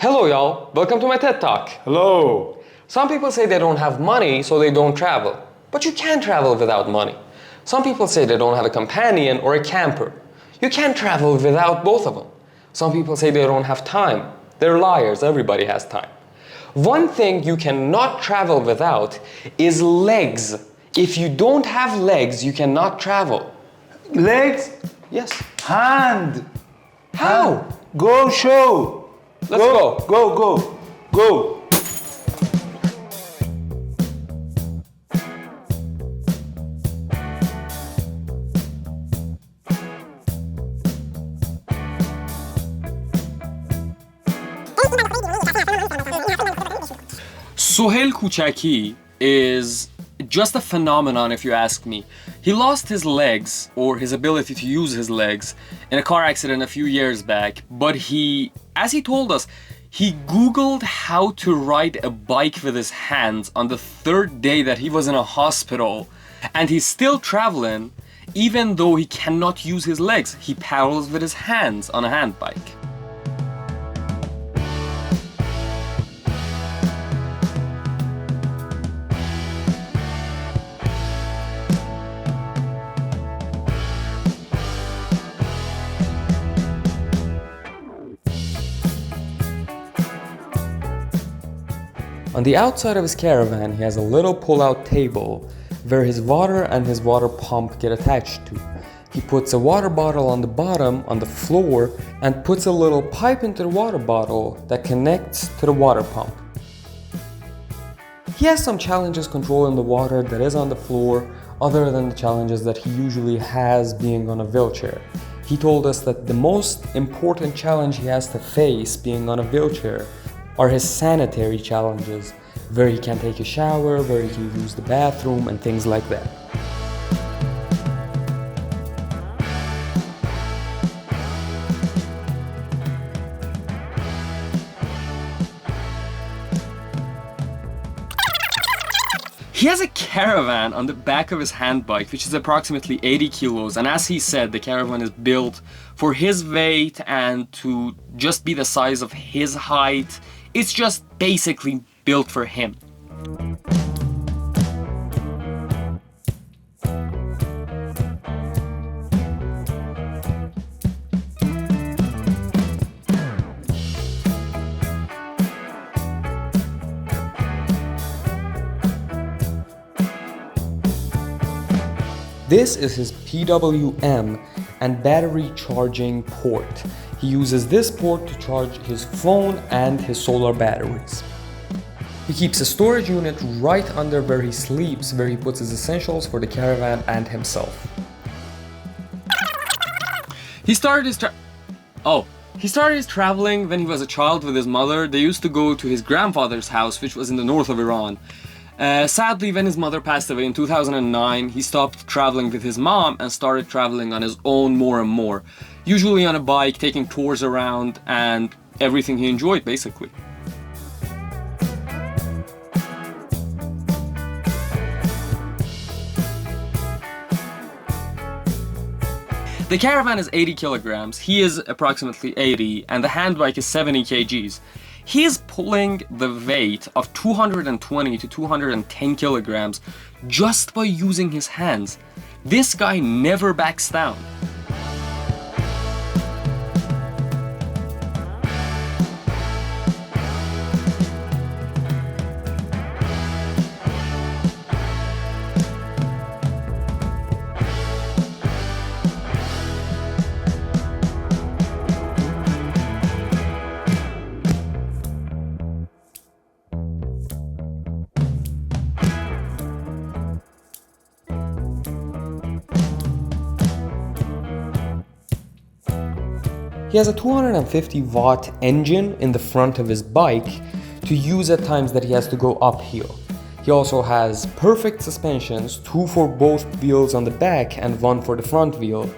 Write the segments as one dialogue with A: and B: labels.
A: Hello y'all, welcome to my TED Talk.
B: Hello.
A: Some people say they don't have money so they don't travel. But you can travel without money. Some people say they don't have a companion or a camper. You can travel without both of them. Some people say they don't have time. They're liars, everybody has time. One thing you cannot travel without is legs. If you don't have legs, you cannot travel.
B: Legs?
A: Yes.
B: Hand.
A: How?
B: Go show.
A: Let's go.
B: Go.
C: Sohail Kuchaki is just a phenomenon if you ask me. He lost his legs, or his ability to use his legs, in a car accident a few years back, but as he told us, he Googled how to ride a bike with his hands on the third day that he was in a hospital, and he's still traveling even though he cannot use his legs. He paddles with his hands on a hand bike.
A: On the outside of his caravan, he has a little pull-out table where his water and his water pump get attached to. He puts a water bottle on the bottom, on the floor, and puts a little pipe into the water bottle that connects to the water pump. He has some challenges controlling the water that is on the floor, other than the challenges that he usually has being on a wheelchair. He told us that the most important challenge he has to face being on a wheelchair are his sanitary challenges, where he can take a shower, where he can use the bathroom, and things like that.
C: He has a caravan on the back of his hand bike, which is approximately 80 kilos, and as he said, the caravan is built for his weight and to just be the size of his height. It's just basically built for him.
A: This is his PWM and battery charging port. He uses this port to charge his phone and his solar batteries. He keeps a storage unit right under where he sleeps, where he puts his essentials for the caravan and himself.
C: He started his traveling when he was a child with his mother. They used to go to his grandfather's house, which was in the north of Iran. Sadly, when his mother passed away in 2009, he stopped traveling with his mom and started traveling on his own more and more. Usually on a bike, taking tours around, and everything he enjoyed, basically. The caravan is 80 kilograms, he is approximately 80, and the hand bike is 70 kgs. He is pulling the weight of 220 to 210 kilograms just by using his hands. This guy never backs down.
A: He has a 250 watt engine in the front of his bike to use at times that he has to go uphill. He also has perfect suspensions, 2 for both wheels on the back and 1 for the front wheel.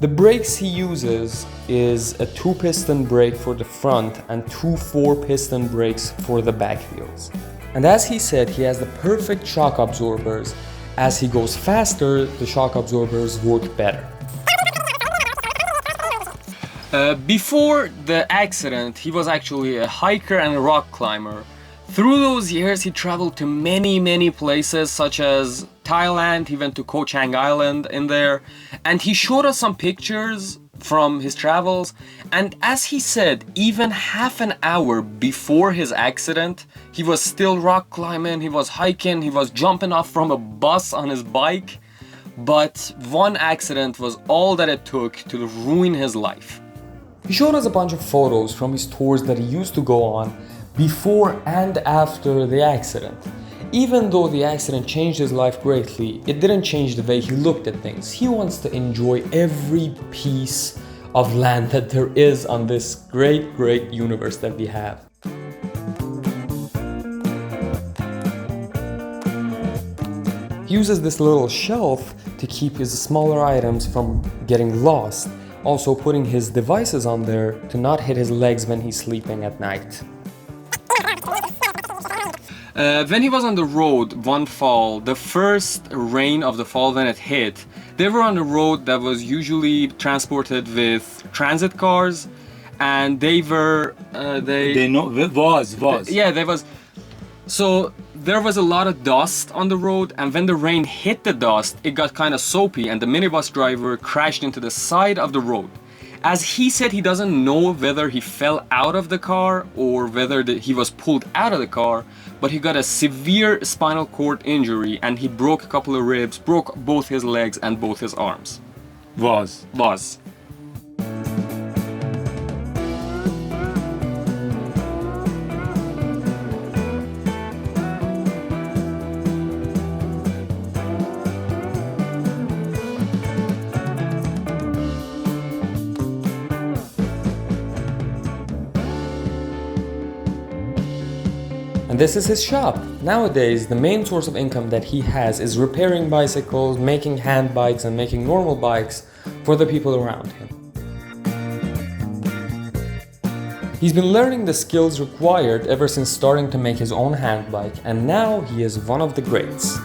A: The brakes he uses is a 2-piston brake for the front and 2 4-piston brakes for the back wheels. And as he said, he has the perfect shock absorbers. As he goes faster, the shock absorbers work better.
C: Before the accident, he was actually a hiker and a rock climber. Through those years, he traveled to many places such as Thailand. He went to Koh Chang Island in there, and he showed us some pictures from his travels. And as he said, even half an hour before his accident, he was still rock climbing, he was hiking, he was jumping off from a bus on his bike. But one accident was all that it took to ruin his life.
A: He showed us a bunch of photos from his tours that he used to go on before and after the accident. Even though the accident changed his life greatly, it didn't change the way he looked at things. He wants to enjoy every piece of land that there is on this great universe that we have. He uses this little shelf to keep his smaller items from getting lost, also putting his devices on there to not hit his legs when he's sleeping at night.
C: When he was on the road one fall, the first rain of the fall when it hit, they were on a road that was usually transported with transit cars, and they were yeah, there was. So there was a lot of dust on the road, and when the rain hit the dust, it got kind of soapy, and the minibus driver crashed into the side of the road. As he said, he doesn't know whether he fell out of the car or whether he was pulled out of the car, but he got a severe spinal cord injury, and he broke a couple of ribs, broke both his legs and both his arms. Was.
A: And this is his shop. Nowadays, the main source of income that he has is repairing bicycles, making hand bikes, and making normal bikes for the people around him. He's been learning the skills required ever since starting to make his own hand bike, and now he is one of the greats.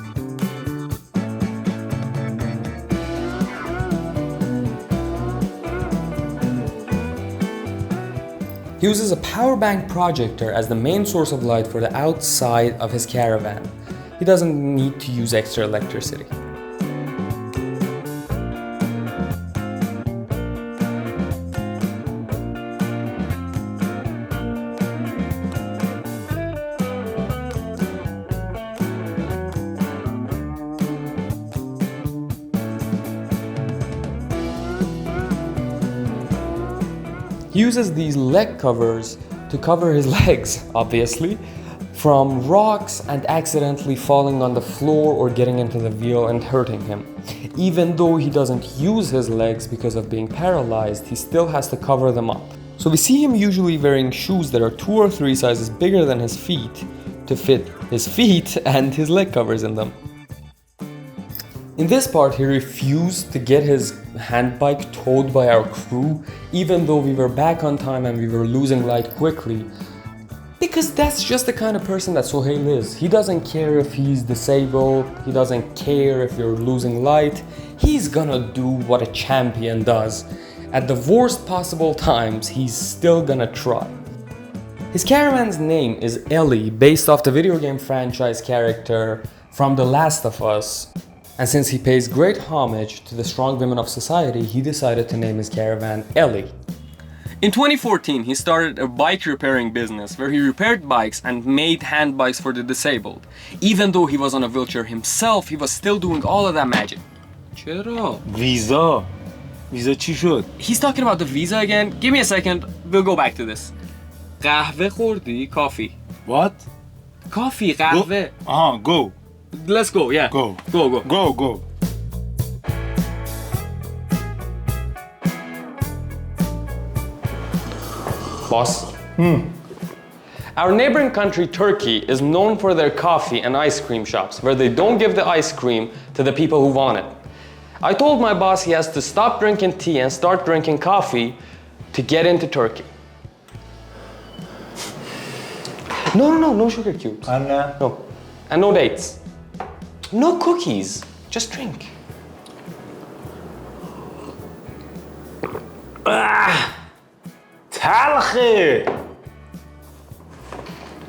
A: He uses a power bank projector as the main source of light for the outside of his caravan. He doesn't need to use extra electricity. He uses these leg covers to cover his legs, obviously, from rocks and accidentally falling on the floor or getting into the wheel and hurting him. Even though he doesn't use his legs because of being paralyzed, he still has to cover them up. So we see him usually wearing shoes that are 2 or 3 sizes bigger than his feet to fit his feet and his leg covers in them. In this part, he refused to get his hand bike towed by our crew, even though we were back on time and we were losing light quickly. Because that's just the kind of person that Sohail is. He doesn't care if he's disabled, he doesn't care if you're losing light. He's gonna do what a champion does. At the worst possible times, he's still gonna try. His caravan's name is Ellie, based off the video game franchise character from The Last of Us. And since he pays great homage to the strong women of society, he decided to name his caravan Ellie.
C: In 2014, he started a bike repairing business where he repaired bikes and made hand bikes for the disabled. Even though he was on a wheelchair himself, he was still doing all of that magic.
B: چرا؟ ویزا چی شد؟
C: He's talking about the visa again. Give me a second, we'll go back to this. قهوه خوردی؟ Coffee.
B: What?
C: Coffee, قهوه.
B: Go.
C: Let's go, yeah.
B: Go.
C: Go.
A: Boss? Our neighboring country, Turkey, is known for their coffee and ice cream shops, where they don't give the ice cream to the people who want it. I told my boss he has to stop drinking tea and start drinking coffee to get into Turkey. No sugar cubes. No. And no dates. No cookies. Just drink.
B: تلخه.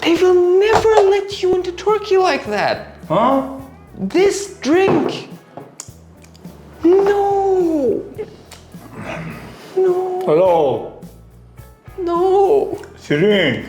A: They will never let you into Turkey like that.
B: ها؟
A: This drink. No. No.
B: الو
A: No.
B: شيرين